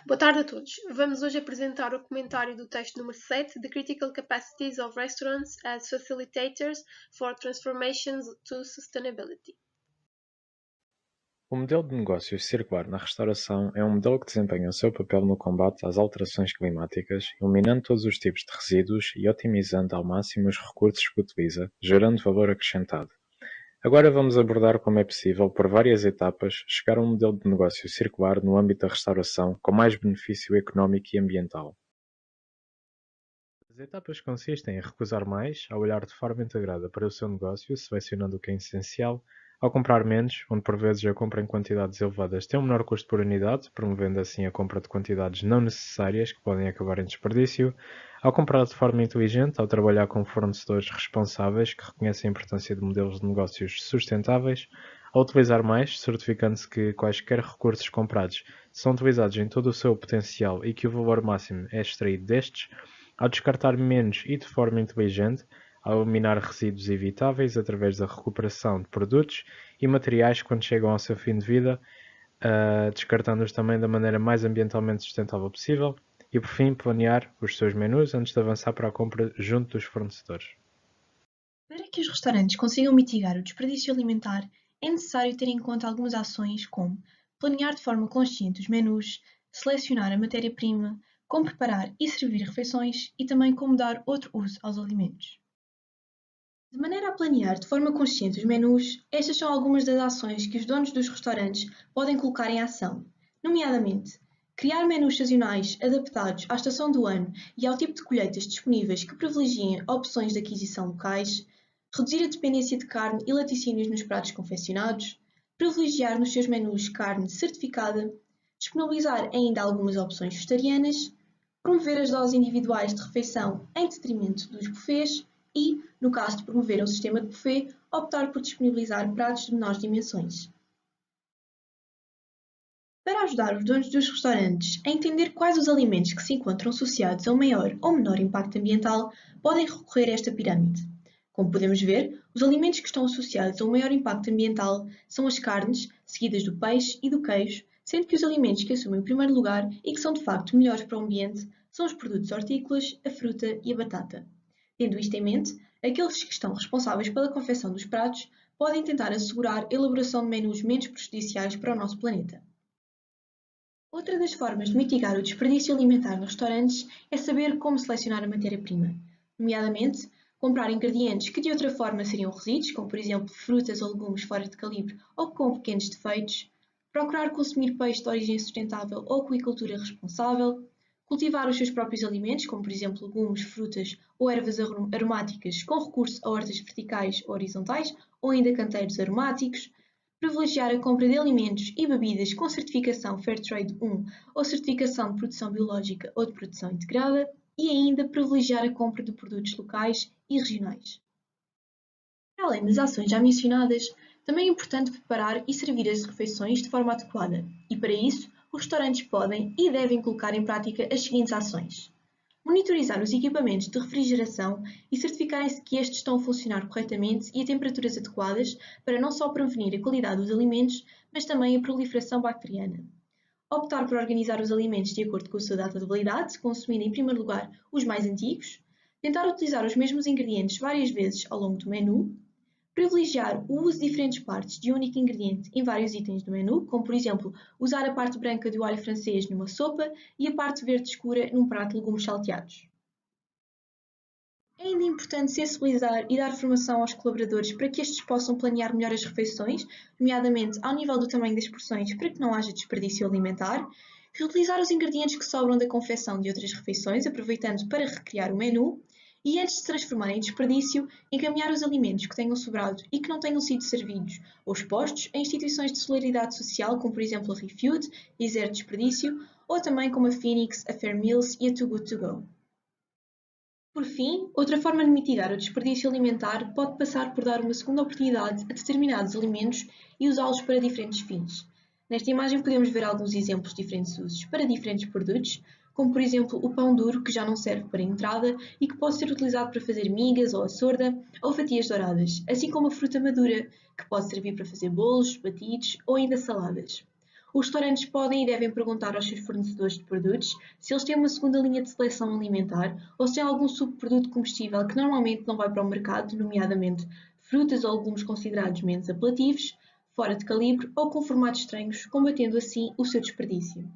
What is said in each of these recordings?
Boa tarde a todos. Vamos hoje apresentar o comentário do texto número 7, The Critical Capacities of Restaurants as Facilitators for Transformations to Sustainability. O modelo de negócios circular na restauração é um modelo que desempenha o seu papel no combate às alterações climáticas, eliminando todos os tipos de resíduos e otimizando ao máximo os recursos que utiliza, gerando valor acrescentado. Agora vamos abordar como é possível, por várias etapas, chegar a um modelo de negócio circular no âmbito da restauração com mais benefício económico e ambiental. As etapas consistem em recusar mais, ao olhar de forma integrada para o seu negócio, selecionando o que é essencial, ao comprar menos, onde por vezes a compra em quantidades elevadas tem um menor custo por unidade, promovendo assim a compra de quantidades não necessárias que podem acabar em desperdício, ao comprar de forma inteligente, ao trabalhar com fornecedores responsáveis que reconhecem a importância de modelos de negócios sustentáveis, ao utilizar mais, certificando-se que quaisquer recursos comprados são utilizados em todo o seu potencial e que o valor máximo é extraído destes, ao descartar menos e de forma inteligente, ao eliminar resíduos evitáveis através da recuperação de produtos e materiais quando chegam ao seu fim de vida, descartando-os também da maneira mais ambientalmente sustentável possível e, por fim, planear os seus menus antes de avançar para a compra junto dos fornecedores. Para que os restaurantes consigam mitigar o desperdício alimentar, é necessário ter em conta algumas ações como planear de forma consciente os menus, selecionar a matéria-prima, como preparar e servir refeições e também como dar outro uso aos alimentos. De maneira a planear de forma consciente os menus, estas são algumas das ações que os donos dos restaurantes podem colocar em ação, nomeadamente criar menus sazonais adaptados à estação do ano e ao tipo de colheitas disponíveis que privilegiem opções de aquisição locais, reduzir a dependência de carne e laticínios nos pratos confeccionados, privilegiar nos seus menus carne certificada, disponibilizar ainda algumas opções vegetarianas, promover as doses individuais de refeição em detrimento dos buffets e, no caso de promover um sistema de buffet, optar por disponibilizar pratos de menores dimensões. Para ajudar os donos dos restaurantes a entender quais os alimentos que se encontram associados a um maior ou menor impacto ambiental, podem recorrer a esta pirâmide. Como podemos ver, os alimentos que estão associados a um maior impacto ambiental são as carnes, seguidas do peixe e do queijo, sendo que os alimentos que assumem o primeiro lugar e que são de facto melhores para o ambiente são os produtos hortícolas, a fruta e a batata. Tendo isto em mente, aqueles que estão responsáveis pela confecção dos pratos podem tentar assegurar a elaboração de menus menos prejudiciais para o nosso planeta. Outra das formas de mitigar o desperdício alimentar nos restaurantes é saber como selecionar a matéria-prima, nomeadamente comprar ingredientes que de outra forma seriam resíduos, como por exemplo frutas ou legumes fora de calibre ou com pequenos defeitos, procurar consumir peixe de origem sustentável ou aquicultura responsável, cultivar os seus próprios alimentos, como por exemplo legumes, frutas ou ervas aromáticas com recurso a hortas verticais ou horizontais ou ainda canteiros aromáticos, privilegiar a compra de alimentos e bebidas com certificação Fairtrade 1 ou certificação de produção biológica ou de produção integrada e ainda privilegiar a compra de produtos locais e regionais. Para além das ações já mencionadas, também é importante preparar e servir as refeições de forma adequada e para isso os restaurantes podem e devem colocar em prática as seguintes ações. Monitorizar os equipamentos de refrigeração e certificarem-se que estes estão a funcionar corretamente e a temperaturas adequadas para não só prevenir a qualidade dos alimentos, mas também a proliferação bacteriana. Optar por organizar os alimentos de acordo com a sua data de validade, consumindo em primeiro lugar os mais antigos. Tentar utilizar os mesmos ingredientes várias vezes ao longo do menu. Privilegiar o uso de diferentes partes de um único ingrediente em vários itens do menu, como por exemplo, usar a parte branca do alho francês numa sopa e a parte verde escura num prato de legumes salteados. É ainda importante sensibilizar e dar formação aos colaboradores para que estes possam planear melhor as refeições, nomeadamente ao nível do tamanho das porções para que não haja desperdício alimentar, reutilizar os ingredientes que sobram da confecção de outras refeições, aproveitando para recriar o menu, e antes de se transformar em desperdício, encaminhar os alimentos que tenham sobrado e que não tenham sido servidos ou expostos a instituições de solidariedade social, como por exemplo a ReFood e Zero Desperdício, ou também como a Phoenix, a Fair Meals e a Too Good To Go. Por fim, outra forma de mitigar o desperdício alimentar pode passar por dar uma segunda oportunidade a determinados alimentos e usá-los para diferentes fins. Nesta imagem podemos ver alguns exemplos de diferentes usos para diferentes produtos, como por exemplo o pão duro que já não serve para entrada e que pode ser utilizado para fazer migas ou a sorda ou fatias douradas, assim como a fruta madura, que pode servir para fazer bolos, batidos ou ainda saladas. Os restaurantes podem e devem perguntar aos seus fornecedores de produtos se eles têm uma segunda linha de seleção alimentar ou se há algum subproduto comestível que normalmente não vai para o mercado, nomeadamente frutas ou legumes considerados menos apelativos, fora de calibre ou com formatos estranhos, combatendo assim o seu desperdício.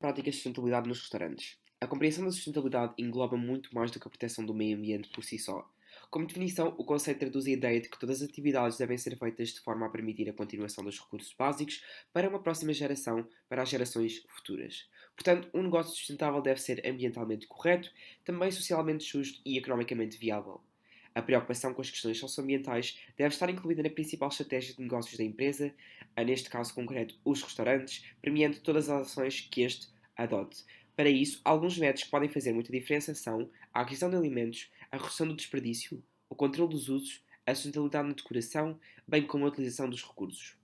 Práticas de sustentabilidade nos restaurantes. A compreensão da sustentabilidade engloba muito mais do que a proteção do meio ambiente por si só. Como definição, o conceito traduz a ideia de que todas as atividades devem ser feitas de forma a permitir a continuação dos recursos básicos para uma próxima geração, para as gerações futuras. Portanto, um negócio sustentável deve ser ambientalmente correto, também socialmente justo e economicamente viável. A preocupação com as questões socioambientais deve estar incluída na principal estratégia de negócios da empresa, neste caso concreto, os restaurantes, premiando todas as ações que este adote. Para isso, alguns métodos que podem fazer muita diferença são a aquisição de alimentos, a redução do desperdício, o controle dos usos, a sustentabilidade na decoração, bem como a utilização dos recursos.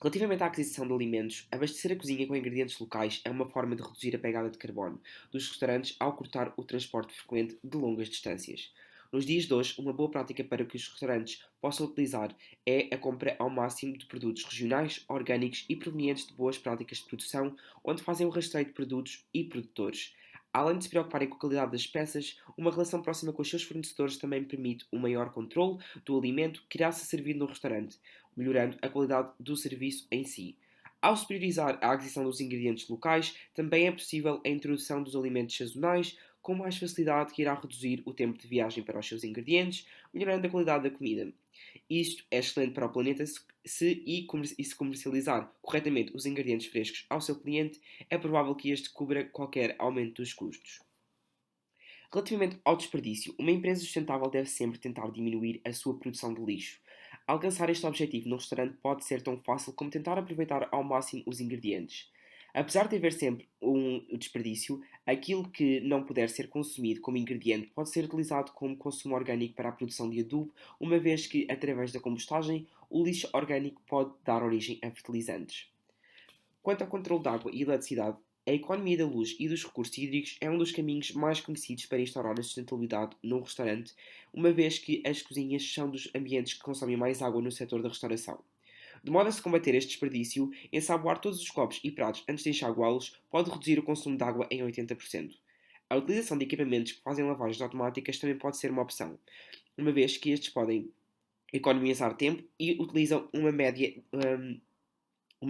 Relativamente à aquisição de alimentos, abastecer a cozinha com ingredientes locais é uma forma de reduzir a pegada de carbono dos restaurantes ao cortar o transporte frequente de longas distâncias. Nos dias de hoje, uma boa prática para que os restaurantes possam utilizar é a compra ao máximo de produtos regionais, orgânicos e provenientes de boas práticas de produção, onde fazem o rastreio de produtos e produtores. Além de se preocuparem com a qualidade das peças, uma relação próxima com os seus fornecedores também permite um maior controle do alimento que irá ser servido no restaurante, melhorando a qualidade do serviço em si. Ao se priorizar a aquisição dos ingredientes locais, também é possível a introdução dos alimentos sazonais, com mais facilidade que irá reduzir o tempo de viagem para os seus ingredientes, melhorando a qualidade da comida. Isto é excelente para o planeta se comercializar corretamente os ingredientes frescos ao seu cliente, é provável que este cubra qualquer aumento dos custos. Relativamente ao desperdício, uma empresa sustentável deve sempre tentar diminuir a sua produção de lixo. Alcançar este objetivo no restaurante pode ser tão fácil como tentar aproveitar ao máximo os ingredientes. Apesar de haver sempre um desperdício, aquilo que não puder ser consumido como ingrediente pode ser utilizado como consumo orgânico para a produção de adubo, uma vez que, através da compostagem, o lixo orgânico pode dar origem a fertilizantes. Quanto ao controle de água e eletricidade, a economia da luz e dos recursos hídricos é um dos caminhos mais conhecidos para instaurar a sustentabilidade num restaurante, uma vez que as cozinhas são dos ambientes que consomem mais água no setor da restauração. De modo a se combater este desperdício, ensaboar todos os copos e pratos antes de enxaguá-los pode reduzir o consumo de água em 80%. A utilização de equipamentos que fazem lavagens automáticas também pode ser uma opção, uma vez que estes podem economizar tempo e utilizam uma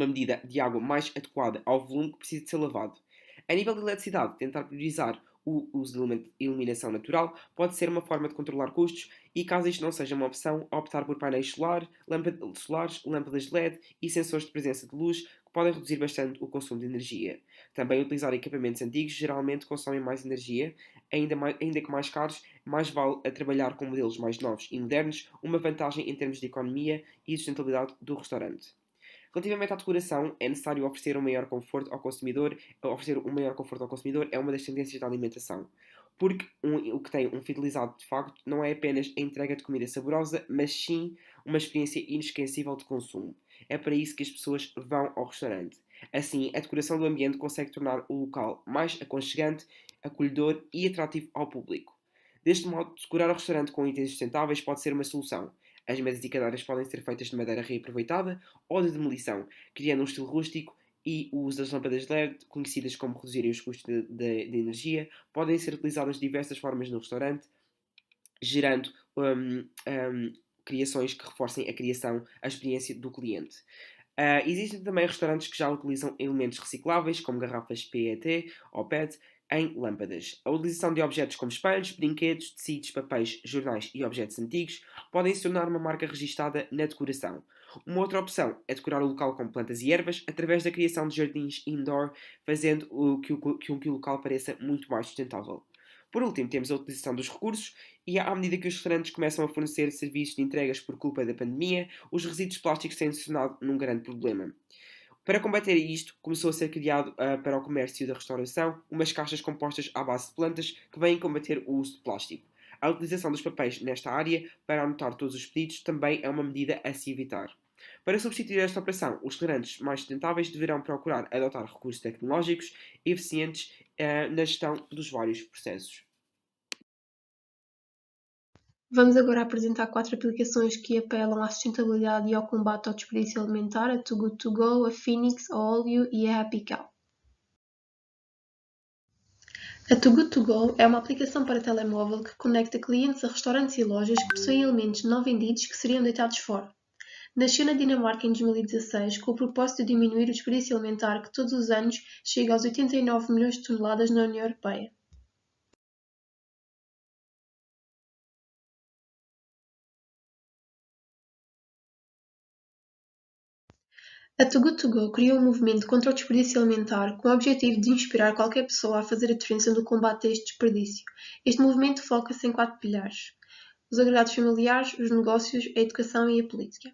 medida de água mais adequada ao volume que precisa de ser lavado. A nível de eletricidade, tentar priorizar o uso de iluminação natural pode ser uma forma de controlar custos e, caso isto não seja uma opção, optar por painéis solares, lâmpadas de LED e sensores de presença de luz que podem reduzir bastante o consumo de energia. Também utilizar equipamentos antigos geralmente consomem mais energia, ainda que mais caros, mais vale a trabalhar com modelos mais novos e modernos, uma vantagem em termos de economia e sustentabilidade do restaurante. Relativamente à decoração, é necessário oferecer um maior conforto ao consumidor. Oferecer um maior conforto ao consumidor é uma das tendências da alimentação. Porque o que tem um fidelizado de facto não é apenas a entrega de comida saborosa, mas sim uma experiência inesquecível de consumo. É para isso que as pessoas vão ao restaurante. Assim, a decoração do ambiente consegue tornar o local mais aconchegante, acolhedor e atrativo ao público. Deste modo, decorar o restaurante com itens sustentáveis pode ser uma solução. As mesas e cadeiras podem ser feitas de madeira reaproveitada ou de demolição, criando um estilo rústico, e o uso das lâmpadas LED, conhecidas como reduzirem os custos de energia, podem ser utilizadas de diversas formas no restaurante, gerando criações que reforcem a experiência do cliente. Existem também restaurantes que já utilizam elementos recicláveis, como garrafas PET ou PET, em lâmpadas. A utilização de objetos como espelhos, brinquedos, tecidos, papéis, jornais e objetos antigos podem se tornar uma marca registada na decoração. Uma outra opção é decorar o local com plantas e ervas através da criação de jardins indoor, fazendo que o local pareça muito mais sustentável. Por último, temos a utilização dos recursos e, à medida que os restaurantes começam a fornecer serviços de entregas por culpa da pandemia, os resíduos plásticos têm se tornado num grande problema. Para combater isto, começou a ser criado para o comércio da restauração umas caixas compostas à base de plantas que vêm combater o uso de plástico. A utilização dos papéis nesta área para anotar todos os pedidos também é uma medida a se evitar. Para substituir esta operação, os restaurantes mais sustentáveis deverão procurar adotar recursos tecnológicos eficientes na gestão dos vários processos. Vamos agora apresentar 4 aplicações que apelam à sustentabilidade e ao combate ao desperdício alimentar: a Too Good To Go, a Phoenix, a Olio e a Happy Cow. A Too Good To Go é uma aplicação para telemóvel que conecta clientes a restaurantes e lojas que possuem alimentos não vendidos que seriam deitados fora. Nasceu na Dinamarca em 2016 com o propósito de diminuir o desperdício alimentar que todos os anos chega aos 89 milhões de toneladas na União Europeia. A Too Good To Go criou um movimento contra o desperdício alimentar com o objetivo de inspirar qualquer pessoa a fazer a diferença no combate a este desperdício. Este movimento foca-se em 4 pilares: os agregados familiares, os negócios, a educação e a política.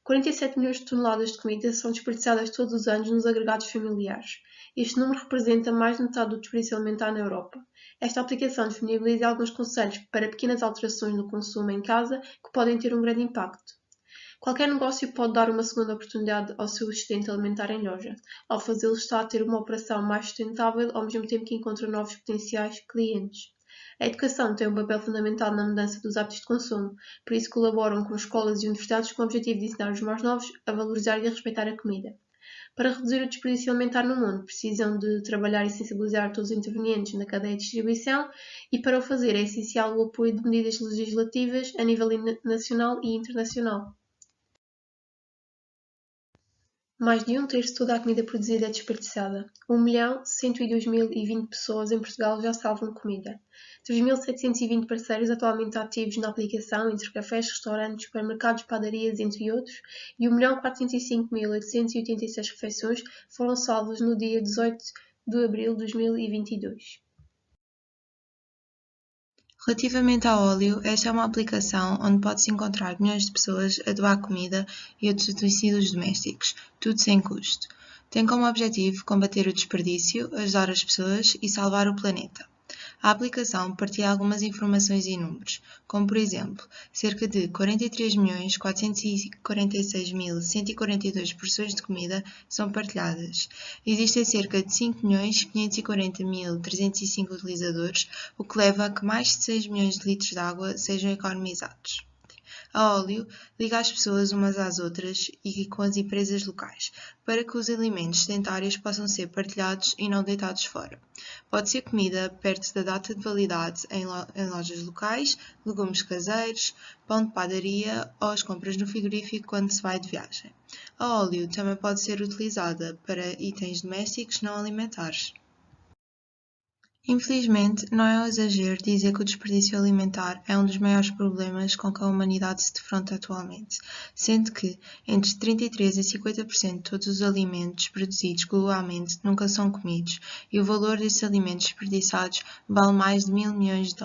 47 milhões de toneladas de comida são desperdiçadas todos os anos nos agregados familiares. Este número representa mais de metade do desperdício alimentar na Europa. Esta aplicação disponibiliza alguns conselhos para pequenas alterações no consumo em casa que podem ter um grande impacto. Qualquer negócio pode dar uma segunda oportunidade ao seu assistente alimentar em loja. Ao fazê-lo, está a ter uma operação mais sustentável, ao mesmo tempo que encontra novos potenciais clientes. A educação tem um papel fundamental na mudança dos hábitos de consumo, por isso colaboram com escolas e universidades com o objetivo de ensinar os mais novos a valorizar e a respeitar a comida. Para reduzir o desperdício alimentar no mundo, precisam de trabalhar e sensibilizar todos os intervenientes na cadeia de distribuição e, para o fazer, é essencial o apoio de medidas legislativas a nível nacional e internacional. Mais de um terço de toda a comida produzida é desperdiçada. 1.102.020 pessoas em Portugal já salvam comida. 3.720 parceiros atualmente ativos na aplicação, entre cafés, restaurantes, supermercados, padarias, entre outros, e 1.405.886 refeições foram salvas no dia 18 de abril de 2022. Relativamente ao óleo, esta é uma aplicação onde pode-se encontrar milhões de pessoas a doar comida e outros utensílios domésticos, tudo sem custo. Tem como objetivo combater o desperdício, ajudar as pessoas e salvar o planeta. A aplicação partilha algumas informações e números, como por exemplo, cerca de 43.446.142 porções de comida são partilhadas. Existem cerca de 5.540.305 utilizadores, o que leva a que mais de 6 milhões de litros de água sejam economizados. A Olio liga as pessoas umas às outras e com as empresas locais, para que os alimentos sedentários possam ser partilhados e não deitados fora. Pode ser comida perto da data de validade em lojas locais, legumes caseiros, pão de padaria ou as compras no frigorífico quando se vai de viagem. A Olio também pode ser utilizada para itens domésticos não alimentares. Infelizmente, não é um exagero dizer que o desperdício alimentar é um dos maiores problemas com que a humanidade se defronta atualmente, sendo que entre 33% e 50% de todos os alimentos produzidos globalmente nunca são comidos, e o valor desses alimentos desperdiçados vale mais de $1.000 milhões.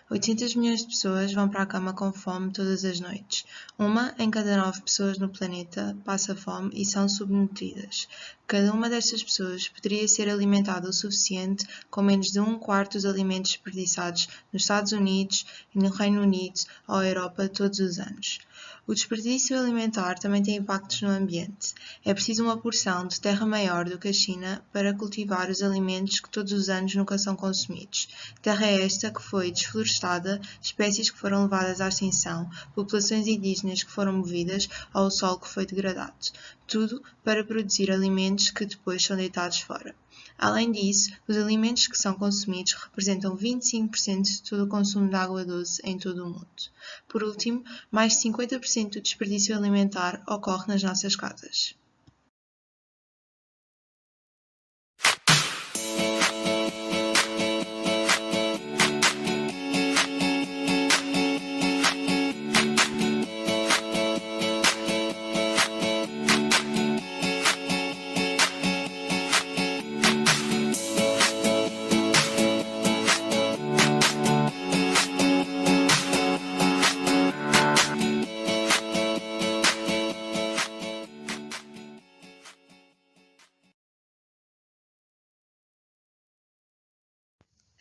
800 milhões de pessoas vão para a cama com fome todas as noites. 1 em cada 9 pessoas no planeta passa fome e são subnutridas. Cada uma destas pessoas poderia ser alimentada o suficiente com menos de 1/4 dos alimentos desperdiçados nos Estados Unidos, no Reino Unido ou Europa todos os anos. O desperdício alimentar também tem impactos no ambiente. É preciso uma porção de terra maior do que a China para cultivar os alimentos que todos os anos nunca são consumidos. Terra esta que foi desflorestada, espécies que foram levadas à extinção, populações indígenas que foram movidas ao solo que foi degradado. Tudo para produzir alimentos que depois são deitados fora. Além disso, os alimentos que são consumidos representam 25% de todo o consumo de água doce em todo o mundo. Por último, mais de 50% do desperdício alimentar ocorre nas nossas casas.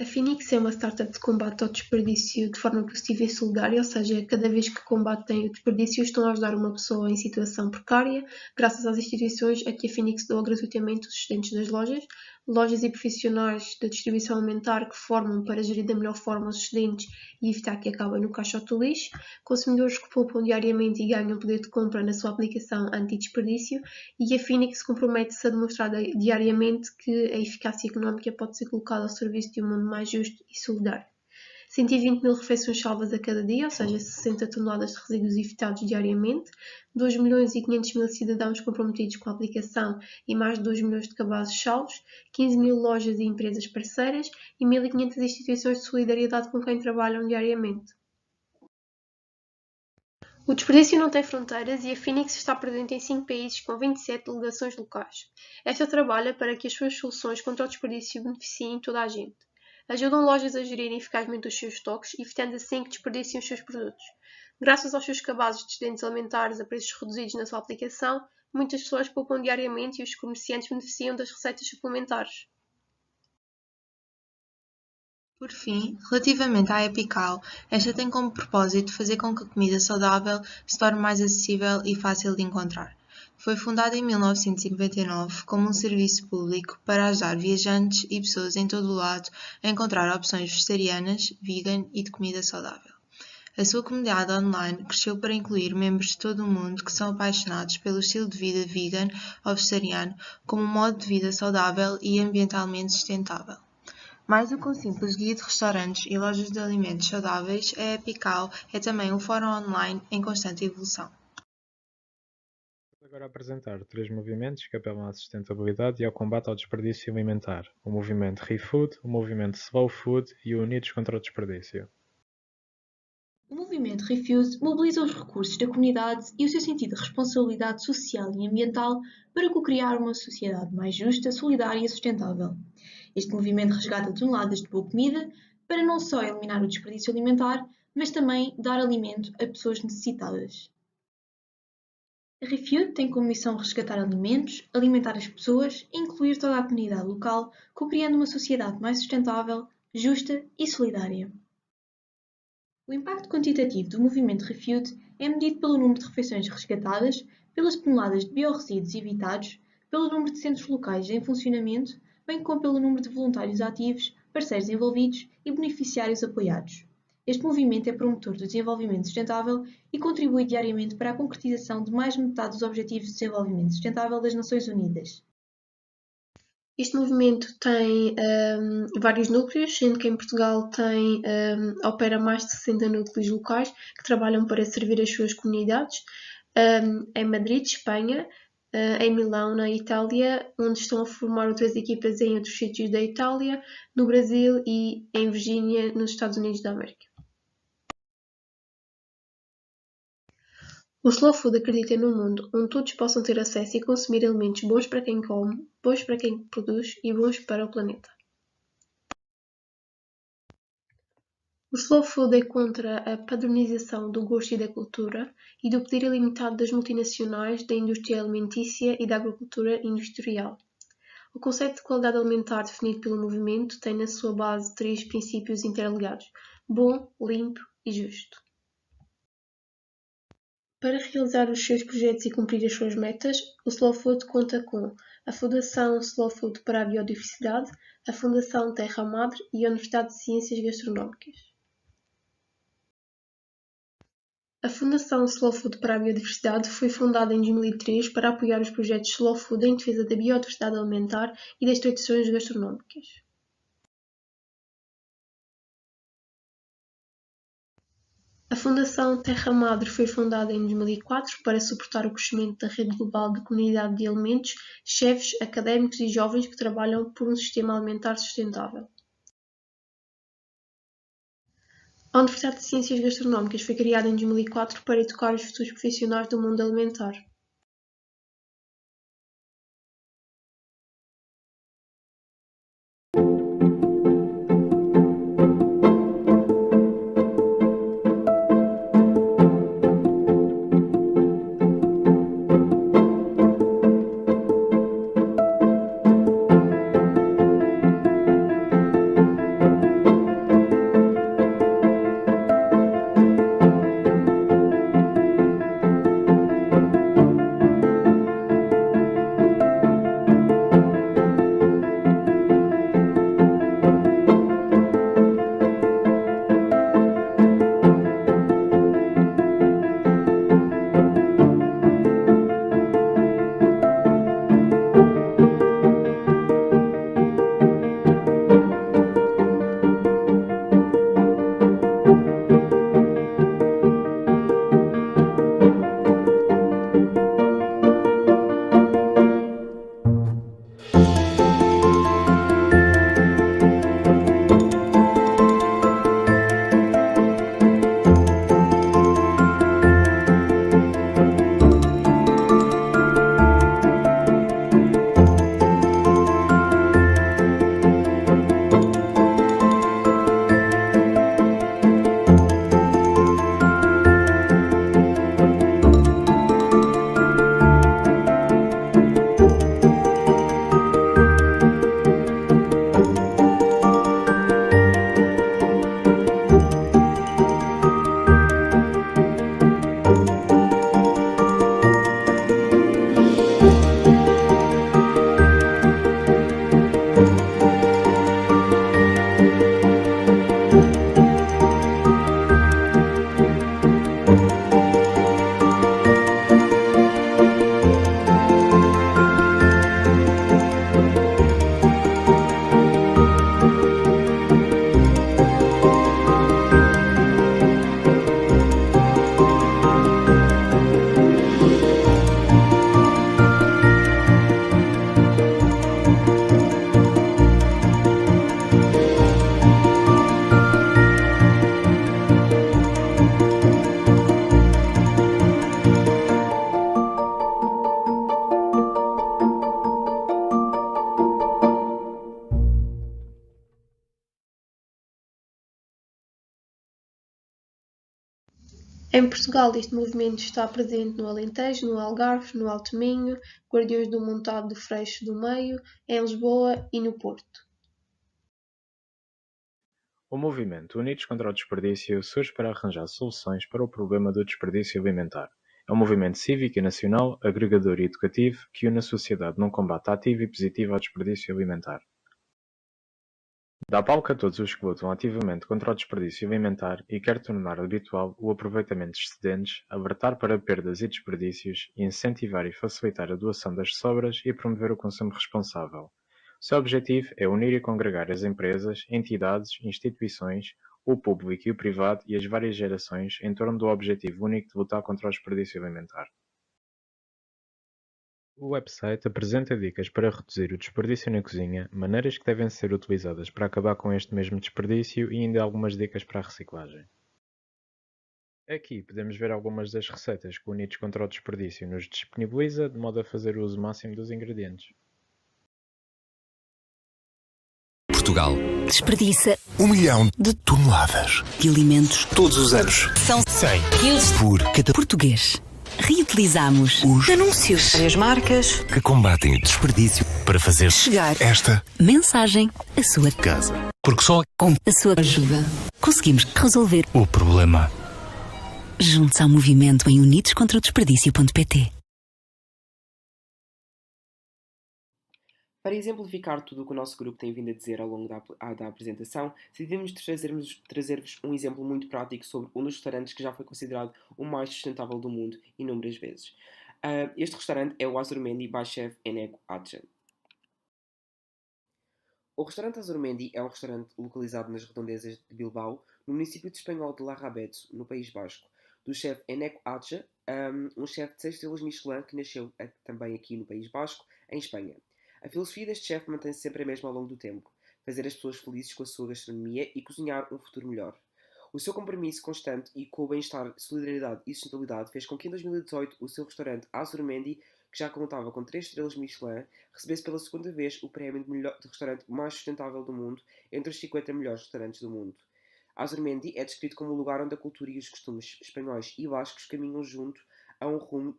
A Phoenix é uma startup de combate ao desperdício de forma positiva e solidária, ou seja, cada vez que combatem o desperdício estão a ajudar uma pessoa em situação precária, graças às instituições a que a Phoenix doa gratuitamente os sustentos das lojas. lojas e profissionais da distribuição alimentar que formam para gerir da melhor forma os excedentes e evitar que acabem no caixote do lixo, consumidores que poupam diariamente e ganham poder de compra na sua aplicação anti-desperdício, e a Phoenix compromete-se a demonstrar diariamente que a eficácia económica pode ser colocada ao serviço de um mundo mais justo e solidário. 120 mil refeições salvas a cada dia, ou seja, 60 toneladas de resíduos evitados diariamente, 2 milhões e 500 mil cidadãos comprometidos com a aplicação e mais de 2 milhões de cabazes salvos, 15 mil lojas e empresas parceiras e 1.500 instituições de solidariedade com quem trabalham diariamente. O desperdício não tem fronteiras e a Phoenix está presente em 5 países com 27 delegações locais. Esta trabalha para que as suas soluções contra o desperdício beneficiem toda a gente. Ajudam lojas a gerirem eficazmente os seus estoques, evitando assim que desperdiciem os seus produtos. Graças aos seus cabazes de excedentes alimentares a preços reduzidos na sua aplicação, muitas pessoas poupam diariamente e os comerciantes beneficiam das receitas suplementares. Por fim, relativamente à Epical, esta tem como propósito fazer com que a comida saudável se torne mais acessível e fácil de encontrar. Foi fundada em 1999 como um serviço público para ajudar viajantes e pessoas em todo o lado a encontrar opções vegetarianas, vegan e de comida saudável. A sua comunidade online cresceu para incluir membros de todo o mundo que são apaixonados pelo estilo de vida vegan ou vegetariano como um modo de vida saudável e ambientalmente sustentável. Mais do que um simples guia de restaurantes e lojas de alimentos saudáveis, a Epical é também um fórum online em constante evolução. Vou agora apresentar 3 movimentos que apelam à sustentabilidade e ao combate ao desperdício alimentar: o movimento ReFood, o movimento Slow Food e o Unidos contra o Desperdício. O movimento Refuse mobiliza os recursos da comunidade e o seu sentido de responsabilidade social e ambiental para co-criar uma sociedade mais justa, solidária e sustentável. Este movimento resgata toneladas de boa comida para não só eliminar o desperdício alimentar, mas também dar alimento a pessoas necessitadas. A Refuse tem como missão resgatar alimentos, alimentar as pessoas e incluir toda a comunidade local, co-criando uma sociedade mais sustentável, justa e solidária. O impacto quantitativo do movimento Refuse é medido pelo número de refeições resgatadas, pelas toneladas de biorresíduos evitados, pelo número de centros locais em funcionamento, bem como pelo número de voluntários ativos, parceiros envolvidos e beneficiários apoiados. Este movimento é promotor do desenvolvimento sustentável e contribui diariamente para a concretização de mais de metade dos Objetivos de Desenvolvimento Sustentável das Nações Unidas. Este movimento tem vários núcleos, sendo que em Portugal opera mais de 60 núcleos locais que trabalham para servir as suas comunidades. Em Madrid, Espanha, em Milão, na Itália, onde estão a formar outras equipas em outros sítios da Itália, no Brasil e em Virgínia, nos Estados Unidos da América. O Slow Food acredita num mundo onde todos possam ter acesso e consumir alimentos bons para quem come, bons para quem produz e bons para o planeta. O Slow Food é contra a padronização do gosto e da cultura e do poder ilimitado das multinacionais, da indústria alimentícia e da agricultura industrial. O conceito de qualidade alimentar definido pelo movimento tem na sua base 3 princípios interligados: bom, limpo e justo. Para realizar os seus projetos e cumprir as suas metas, o Slow Food conta com a Fundação Slow Food para a Biodiversidade, a Fundação Terra Madre e a Universidade de Ciências Gastronómicas. A Fundação Slow Food para a Biodiversidade foi fundada em 2003 para apoiar os projetos Slow Food em defesa da biodiversidade alimentar e das tradições gastronómicas. A Fundação Terra Madre foi fundada em 2004 para suportar o crescimento da rede global de comunidade de alimentos, chefes, académicos e jovens que trabalham por um sistema alimentar sustentável. A Universidade de Ciências Gastronómicas foi criada em 2004 para educar os futuros profissionais do mundo alimentar. Em Portugal, este movimento está presente no Alentejo, no Algarve, no Alto Minho, Guardiões do Montado do Freixo do Meio, em Lisboa e no Porto. O movimento Unidos contra o Desperdício surge para arranjar soluções para o problema do desperdício alimentar. É um movimento cívico e nacional, agregador e educativo que une a sociedade num combate ativo e positivo ao desperdício alimentar. Dá palco a todos os que lutam ativamente contra o desperdício alimentar e quer tornar habitual o aproveitamento de excedentes, alertar para perdas e desperdícios, incentivar e facilitar a doação das sobras e promover o consumo responsável. O seu objetivo é unir e congregar as empresas, entidades, instituições, o público e o privado e as várias gerações em torno do objetivo único de lutar contra o desperdício alimentar. O website apresenta dicas para reduzir o desperdício na cozinha, maneiras que devem ser utilizadas para acabar com este mesmo desperdício e ainda algumas dicas para a reciclagem. Aqui podemos ver algumas das receitas que o Unidos contra o Desperdício nos disponibiliza de modo a fazer o uso máximo dos ingredientes. Portugal desperdiça 1 milhão de toneladas de alimentos todos os anos. são 100 quilos por cada português. Reutilizamos Os anúncios, Várias marcas. que combatem o desperdício para fazer chegar esta mensagem à sua casa. Porque só com a sua ajuda conseguimos resolver. o problema. Juntos ao movimento em unidoscontraodesperdício.pt. Para exemplificar tudo o que o nosso grupo tem vindo a dizer ao longo da apresentação, decidimos trazer-vos um exemplo muito prático sobre um dos restaurantes que já foi considerado o mais sustentável do mundo inúmeras vezes. Este restaurante é o Azurmendi by Chef Eneco Atcha. O restaurante Azurmendi é um restaurante localizado nas redondezas de Bilbao, no município de espanhol de Larrabetzо, no País Basco, do chefe Eneco Atcha, um chefe de 6 estrelas Michelin que nasceu também aqui no País Basco, em Espanha. A filosofia deste chefe mantém-se sempre a mesma ao longo do tempo: fazer as pessoas felizes com a sua gastronomia e cozinhar um futuro melhor. O seu compromisso constante e com o bem-estar, solidariedade e sustentabilidade fez com que em 2018 o seu restaurante Azurmendi, que já contava com 3 estrelas Michelin, recebesse pela segunda vez o prémio de restaurante mais sustentável do mundo entre os 50 melhores restaurantes do mundo. Azurmendi é descrito como o lugar onde a cultura e os costumes espanhóis e bascos caminham junto a um rumo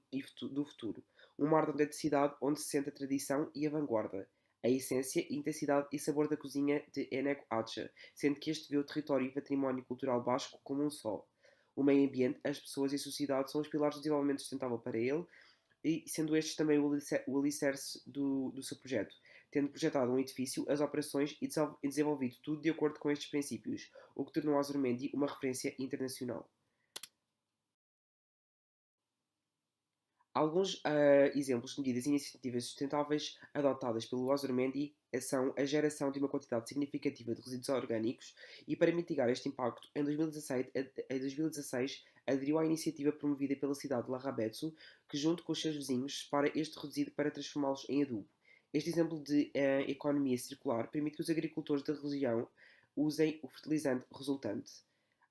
do futuro. Um mar de autenticidade onde se sente a tradição e a vanguarda, a essência, intensidade e sabor da cozinha de Eneco Atcha, sendo que este vê o território e património cultural basco como um só. O meio ambiente, as pessoas e a sociedade são os pilares do desenvolvimento sustentável para ele, e sendo estes também o alicerce do seu projeto, tendo projetado um edifício, as operações e desenvolvido tudo de acordo com estes princípios, o que tornou Azurmendi uma referência internacional. Alguns exemplos de medidas e iniciativas sustentáveis adotadas pelo Azurmendi são a geração de uma quantidade significativa de resíduos orgânicos e, para mitigar este impacto, em 2016 aderiu à iniciativa promovida pela cidade de Larrabetzo, que junto com os seus vizinhos separa este resíduo para transformá-los em adubo. Este exemplo de economia circular permite que os agricultores da região usem o fertilizante resultante.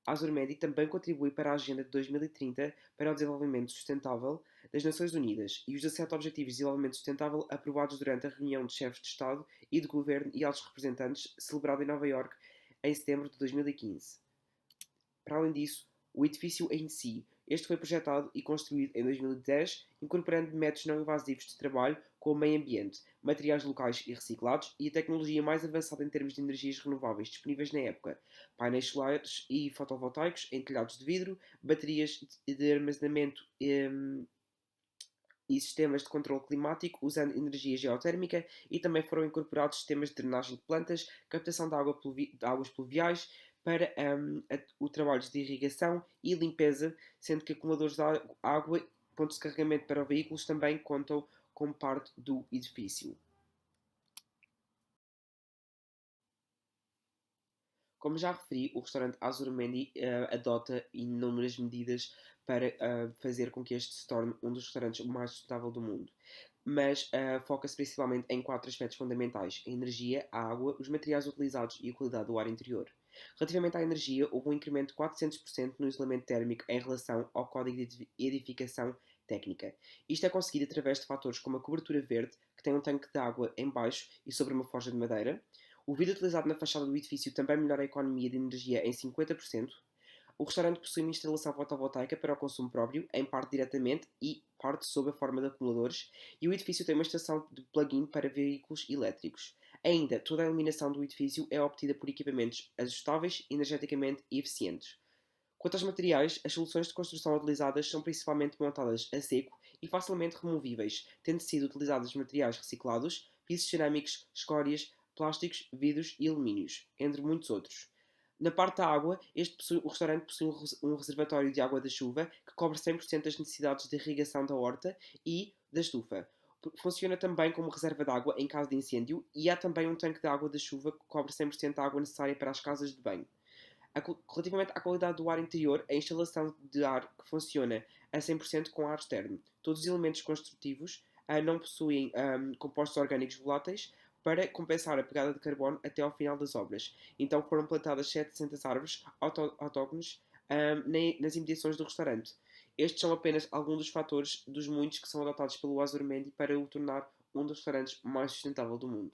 A Azurmendi também contribui para a Agenda de 2030 para o Desenvolvimento Sustentável das Nações Unidas e os 17 Objetivos de Desenvolvimento Sustentável aprovados durante a reunião de chefes de Estado e de Governo e altos representantes celebrada em Nova Iorque em setembro de 2015. Para além disso, o edifício em si, este foi projetado e construído em 2010, incorporando métodos não invasivos de trabalho com o meio ambiente, materiais locais e reciclados e a tecnologia mais avançada em termos de energias renováveis disponíveis na época: painéis solares e fotovoltaicos em telhados de vidro, baterias de armazenamento e sistemas de controle climático usando energia geotérmica, e também foram incorporados sistemas de drenagem de plantas, captação de águas pluviais para o trabalho de irrigação e limpeza, sendo que acumuladores de água, pontos de carregamento para veículos também contam como parte do edifício. Como já referi, o restaurante Azurmendi adota inúmeras medidas para fazer com que este se torne um dos restaurantes mais sustentável do mundo. Mas foca-se principalmente em 4 aspectos fundamentais: a energia, a água, os materiais utilizados e a qualidade do ar interior. Relativamente à energia, houve um incremento de 400% no isolamento térmico em relação ao código de edificação técnica. Isto é conseguido através de fatores como a cobertura verde, que tem um tanque de água em baixo e sobre uma forja de madeira. O vidro utilizado na fachada do edifício também melhora a economia de energia em 50%. O restaurante possui uma instalação fotovoltaica para o consumo próprio, em parte diretamente e parte sob a forma de acumuladores, e o edifício tem uma estação de plug-in para veículos elétricos. Ainda, toda a iluminação do edifício é obtida por equipamentos ajustáveis, energeticamente eficientes. Quanto aos materiais, as soluções de construção utilizadas são principalmente montadas a seco e facilmente removíveis, tendo sido utilizados materiais reciclados, pisos cerâmicos, escórias, plásticos, vidros e alumínios, entre muitos outros. Na parte da água, o restaurante possui um reservatório de água da chuva que cobre 100% das necessidades de irrigação da horta e da estufa. Funciona também como reserva de água em caso de incêndio e há também um tanque de água da chuva que cobre 100% da água necessária para as casas de banho. Relativamente à qualidade do ar interior, a instalação de ar que funciona a 100% com ar externo. Todos os elementos construtivos não possuem compostos orgânicos voláteis para compensar a pegada de carbono até ao final das obras. Então foram plantadas 700 árvores autóctones nas imediações do restaurante. Estes são apenas alguns dos fatores dos muitos que são adotados pelo Azurmendi para o tornar um dos restaurantes mais sustentável do mundo.